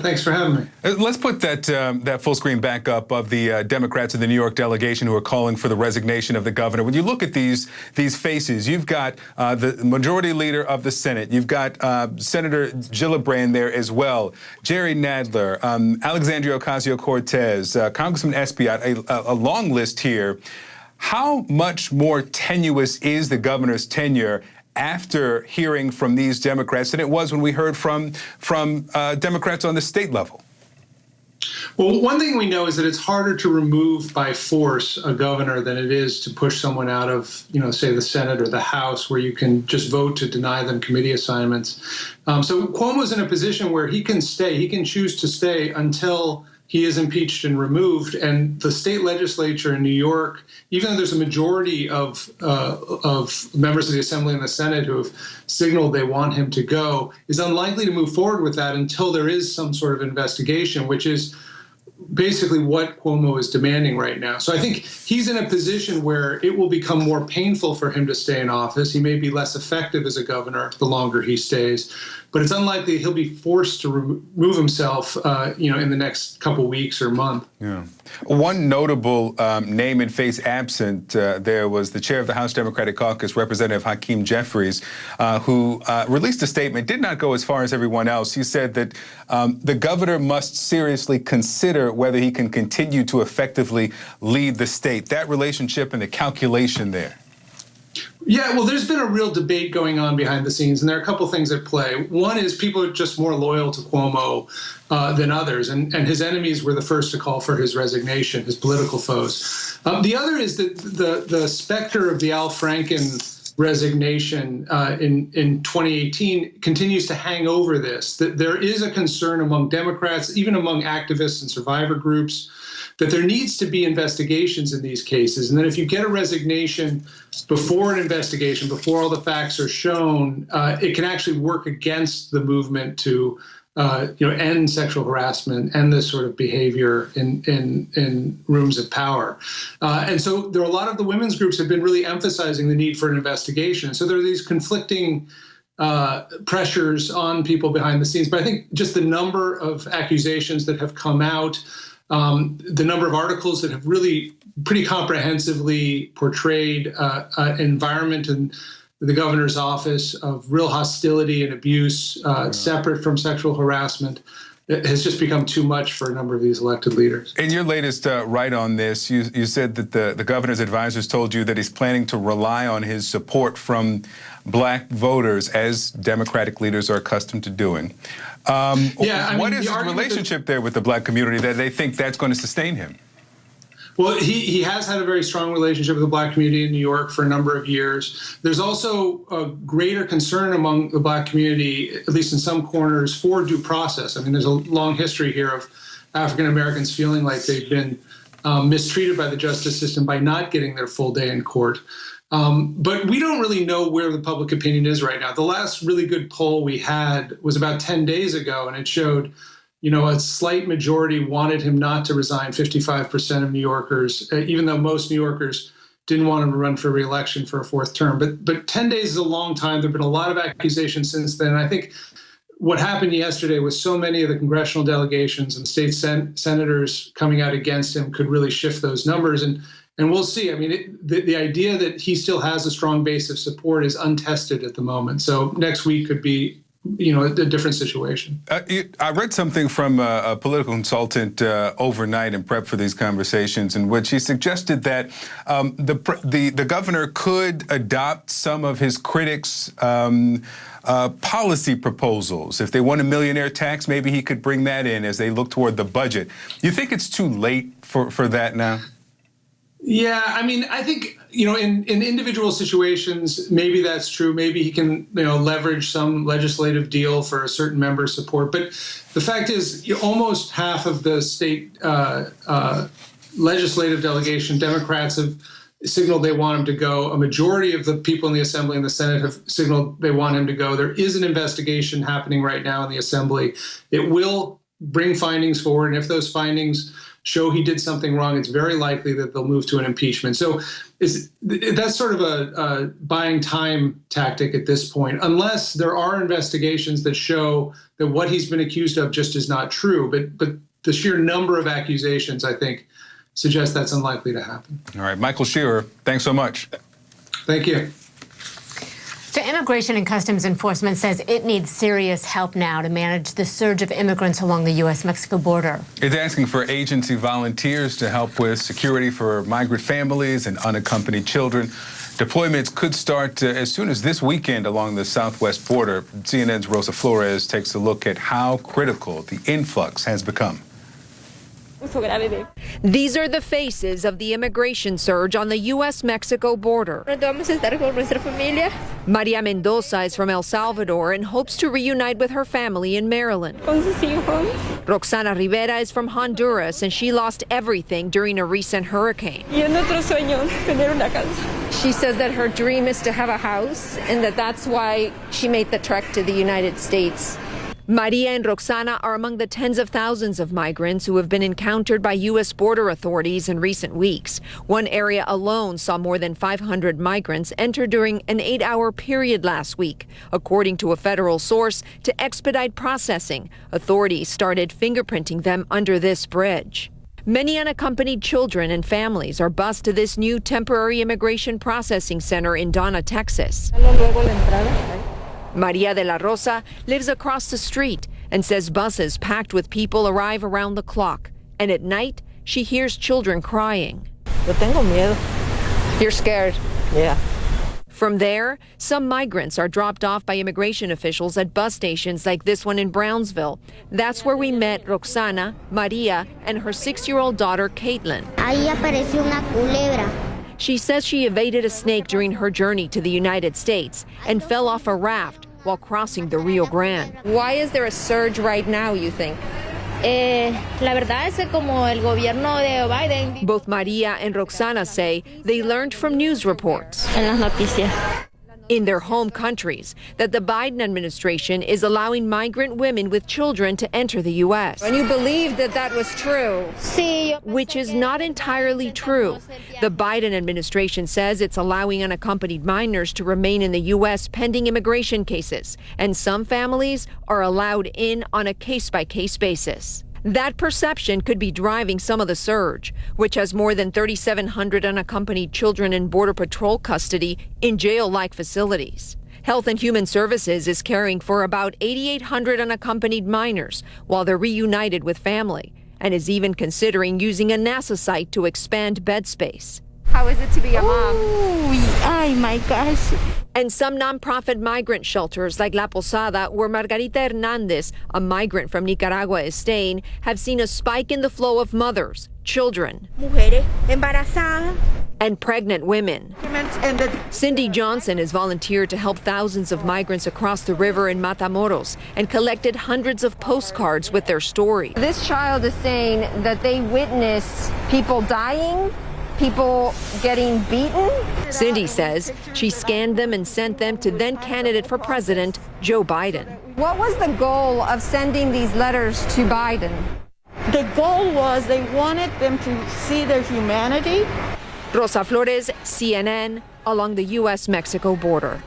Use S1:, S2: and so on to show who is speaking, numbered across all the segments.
S1: Thanks for having me.
S2: Let's put that full screen back up of the Democrats in the New York delegation who are calling for the resignation of the governor. When you look at these faces, you've got the majority leader of the Senate. You've got Senator Gillibrand there as well, Jerry Nadler, Alexandria Ocasio-Cortez, Congressman Espiat, a long list here. How much more tenuous is the governor's tenure after hearing from these Democrats than it was when we heard from Democrats on the state level?
S1: Well, one thing we know is that it's harder to remove by force a governor than it is to push someone out of, say the Senate or the House, where you can just vote to deny them committee assignments. So Cuomo's in a position where he can stay, he can choose to stay until he is impeached and removed. And the state legislature in New York, even though there's a majority of members of the Assembly and the Senate who have signaled they want him to go, is unlikely to move forward with that until there is some sort of investigation, which is basically what Cuomo is demanding right now. So I think he's in a position where it will become more painful for him to stay in office. He may be less effective as a governor the longer he stays, but it's unlikely he'll be forced to remove himself, in the next couple weeks or month.
S2: Yeah. One notable name and face absent there was the chair of the House Democratic Caucus, Representative Hakeem Jeffries, who released a statement, did not go as far as everyone else. He said that the governor must seriously consider whether he can continue to effectively lead the state. That relationship and the calculation there.
S1: Yeah, well, there's been a real debate going on behind the scenes, and there are a couple things at play. One is people are just more loyal to Cuomo than others, and his enemies were the first to call for his resignation, his political foes. The other is that the specter of the Al Franken resignation in 2018 continues to hang over this, that there is a concern among Democrats, even among activists and survivor groups, that there needs to be investigations in these cases. And then if you get a resignation before an investigation, before all the facts are shown, it can actually work against the movement to end sexual harassment and this sort of behavior in rooms of power. And so there are a lot of the women's groups have been really emphasizing the need for an investigation. So there are these conflicting pressures on people behind the scenes. But I think just the number of accusations that have come out, the number of articles that have really pretty comprehensively portrayed an environment in the governor's office of real hostility and abuse, separate from sexual harassment, it has just become too much for a number of these elected leaders.
S2: In your latest write on this, you said that the governor's advisors told you that he's planning to rely on his support from black voters, as Democratic leaders are accustomed to doing. What is his relationship there with the black community that they think that's going to sustain him?
S1: Well, he has had a very strong relationship with the black community in New York for a number of years. There's also a greater concern among the black community, at least in some corners, for due process. I mean, there's a long history here of African Americans feeling like they've been mistreated by the justice system by not getting their full day in court. But we don't really know where the public opinion is right now. The last really good poll we had was about 10 days ago, and it showed a slight majority wanted him not to resign, 55% of New Yorkers, even though most New Yorkers didn't want him to run for re-election for a fourth term. But 10 days is a long time. There have been a lot of accusations since then. And I think what happened yesterday with so many of the congressional delegations and state senators coming out against him could really shift those numbers. And we'll see. I mean, the idea that he still has a strong base of support is untested at the moment. So next week could be a different situation.
S2: I read something from a political consultant overnight in prep for these conversations, in which he suggested that the governor could adopt some of his critics' policy proposals. If they want a millionaire tax, maybe he could bring that in as they look toward the budget. You think it's too late for that now?
S1: Yeah, I mean, I think, in individual situations, maybe that's true. Maybe he can, leverage some legislative deal for a certain member's support. But the fact is, almost half of the state legislative delegation, Democrats, have signaled they want him to go. A majority of the people in the Assembly and the Senate have signaled they want him to go. There is an investigation happening right now in the Assembly. It will bring findings forward, and if those findings show he did something wrong, it's very likely that they'll move to an impeachment. So that's sort of a buying time tactic at this point, unless there are investigations that show that what he's been accused of just is not true. But the sheer number of accusations, I think, suggests that's unlikely to happen.
S2: All right, Michael Shearer, thanks so much.
S1: Thank you.
S3: So Immigration and Customs Enforcement says it needs serious help now to manage the surge of immigrants along the U.S.-Mexico border.
S2: It's asking for agency volunteers to help with security for migrant families and unaccompanied children. Deployments could start as soon as this weekend along the southwest border. CNN's Rosa Flores takes a look at how critical the influx has become.
S4: These are the faces of the immigration surge on the U.S.-Mexico border. Maria Mendoza is from El Salvador and hopes to reunite with her family in Maryland. Roxana Rivera is from Honduras and she lost everything during a recent hurricane. She says that her dream is to have a house and that's why she made the trek to the United States. Maria and Roxana are among the tens of thousands of migrants who have been encountered by U.S. border authorities in recent weeks. One area alone saw more than 500 migrants enter during an 8-hour period last week. According to a federal source, to expedite processing, authorities started fingerprinting them under this bridge. Many unaccompanied children and families are bused to this new temporary immigration processing center in Donna, Texas. Maria de la Rosa lives across the street and says buses packed with people arrive around the clock. And at night, she hears children crying.
S5: Yo tengo miedo.
S4: You're scared?
S5: Yeah.
S4: From there, some migrants are dropped off by immigration officials at bus stations like this one in Brownsville. That's where we met Roxana, Maria, and her 6-year-old daughter, Caitlin.
S6: Ahí apareció una culebra.
S4: She says she evaded a snake during her journey to the United States and fell off a raft while crossing the Rio Grande. Why is there a surge right now, you think?
S6: La verdad es que como el gobierno de Biden.
S4: Both Maria and Roxana say they learned from news reports
S6: En las noticias.
S4: in their home countries that the Biden administration is allowing migrant women with children to enter the U.S. And you believe that that was true?
S6: Sí,
S4: Which is not entirely true. The Biden administration says it's allowing unaccompanied minors to remain in the U.S. pending immigration cases, and some families are allowed in on a case-by-case basis. That perception could be driving some of the surge, which has more than 3,700 unaccompanied children in Border Patrol custody in jail-like facilities. Health and Human Services is caring for about 8,800 unaccompanied minors while they're reunited with family, and is even considering using a NASA site to expand bed space. How is it to be a mom?
S6: Oh my gosh.
S4: And some nonprofit migrant shelters like La Posada, where Margarita Hernandez, a migrant from Nicaragua, is staying, have seen a spike in the flow of mothers, children,
S6: Mujeres embarazadas.
S4: and pregnant women. Cindy Johnson has volunteered to help thousands of migrants across the river in Matamoros and collected hundreds of postcards with their story. This child is saying that they witness people dying, people getting beaten. Cindy says she scanned them and sent them to then candidate for president Joe Biden. What was the goal of sending these letters to Biden?
S5: The goal was they wanted them to see their humanity.
S4: Rosa Flores, CNN, along the U.S.-Mexico border.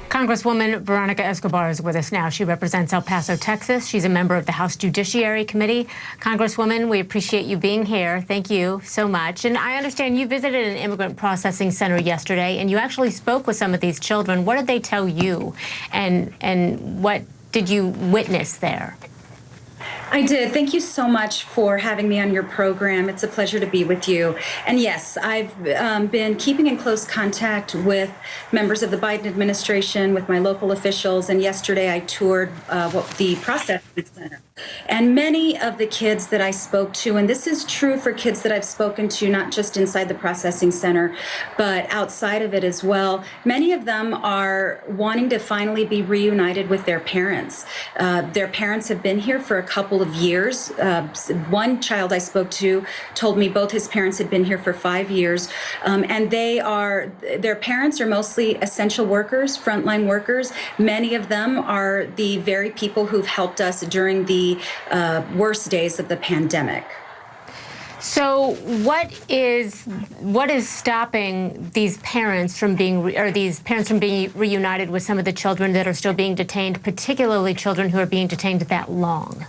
S3: Congresswoman Veronica Escobar is with us now. She represents El Paso, Texas. She's a member of the House Judiciary Committee. Congresswoman, we appreciate you being here. Thank you so much. And I understand you visited an immigrant processing center yesterday, and you actually spoke with some of these children. What did they tell you, and what did you witness there?
S7: I did. Thank you so much for having me on your program. It's a pleasure to be with you. And yes, I've been keeping in close contact with members of the Biden administration, with my local officials, and yesterday I toured the processing center. And many of the kids that I spoke to, and this is true for kids that I've spoken to, not just inside the processing center, but outside of it as well, many of them are wanting to finally be reunited with their parents. Their parents have been here for a couple of years. One child I spoke to told me both his parents had been here for 5 years, and their parents are mostly essential workers, frontline workers. Many of them are the very people who've helped us during the worst days of the pandemic.
S3: So what is stopping these parents from being reunited with some of the children that are still being detained, particularly children who are being detained that long?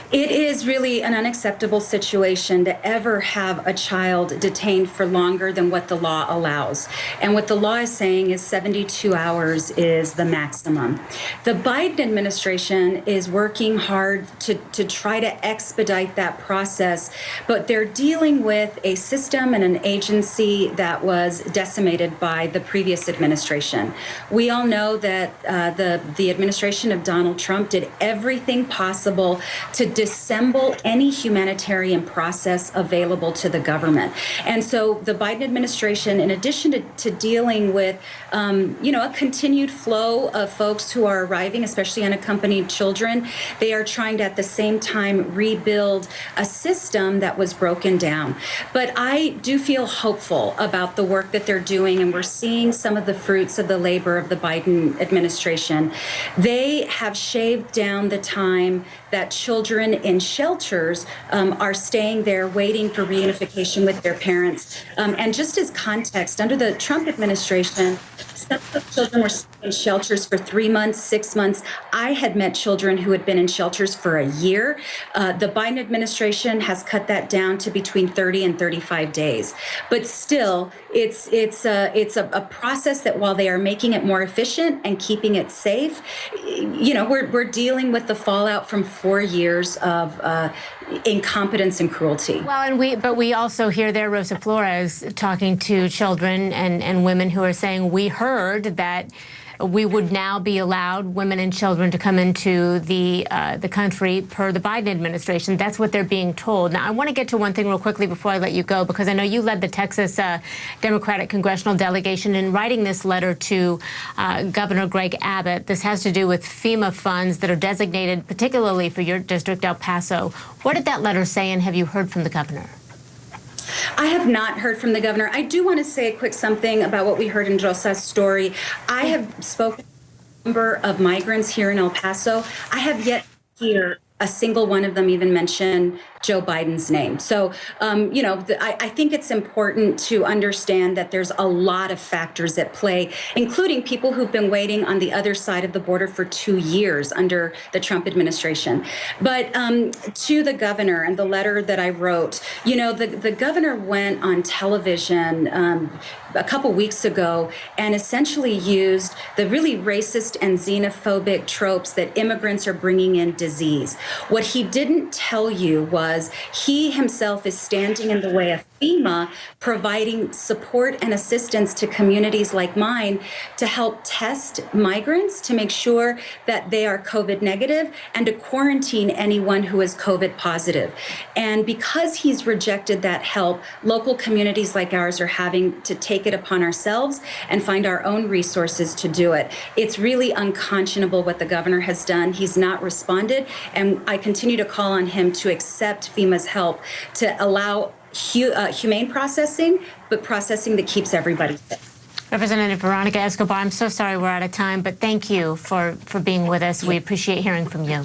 S7: It is really an unacceptable situation to ever have a child detained for longer than what the law allows. And what the law is saying is 72 hours is the maximum. The Biden administration is working hard to try to expedite that process, but they're dealing with a system and an agency that was decimated by the previous administration. We all know that the administration of Donald Trump did everything possible to dissemble any humanitarian process available to the government. And so the Biden administration, in addition to dealing with, a continued flow of folks who are arriving, especially unaccompanied children, they are trying to at the same time rebuild a system that was broken down. But I do feel hopeful about the work that they're doing, and we're seeing some of the fruits of the labor of the Biden administration. They have shaved down the time that children in shelters are staying there waiting for reunification with their parents. And just as context, under the Trump administration, some of the children were in shelters for 3 months, 6 months. I had met children who had been in shelters for a year. The Biden administration has cut that down to between 30 and 35 days. But still, it's a process that, while they are making it more efficient and keeping it safe, we're dealing with the fallout from 4 years of incompetence and cruelty.
S3: Well, but we also hear there Rosa Flores talking to children and women who are saying, we heard that we would now be allowed women and children to come into the country per the Biden administration. That's what they're being told. Now, I want to get to one thing real quickly before I let you go, because I know you led the Texas Democratic congressional delegation in writing this letter to Governor Greg Abbott. This has to do with FEMA funds that are designated particularly for your district, El Paso. What did that letter say, and have you heard from the governor?
S7: I have not heard from the governor. I do want to say a quick something about what we heard in Rosa's story. I have spoken to a number of migrants here in El Paso. I have yet to hear a single one of them even mention Joe Biden's name. So, I think it's important to understand that there's a lot of factors at play, including people who've been waiting on the other side of the border for 2 years under the Trump administration. But to the governor and the letter that I wrote, the governor went on television a couple weeks ago and essentially used the really racist and xenophobic tropes that immigrants are bringing in disease. What he didn't tell you was he himself is standing in the way of FEMA providing support and assistance to communities like mine to help test migrants to make sure that they are COVID negative and to quarantine anyone who is COVID positive. And because he's rejected that help, local communities like ours are having to take it upon ourselves and find our own resources to do it. It's really unconscionable what the governor has done. He's not responded, and I continue to call on him to accept FEMA's help to allow humane processing, but processing that keeps everybody safe.
S3: Representative Veronica Escobar, I'm so sorry we're out of time, but thank you for being with us. We appreciate hearing from you.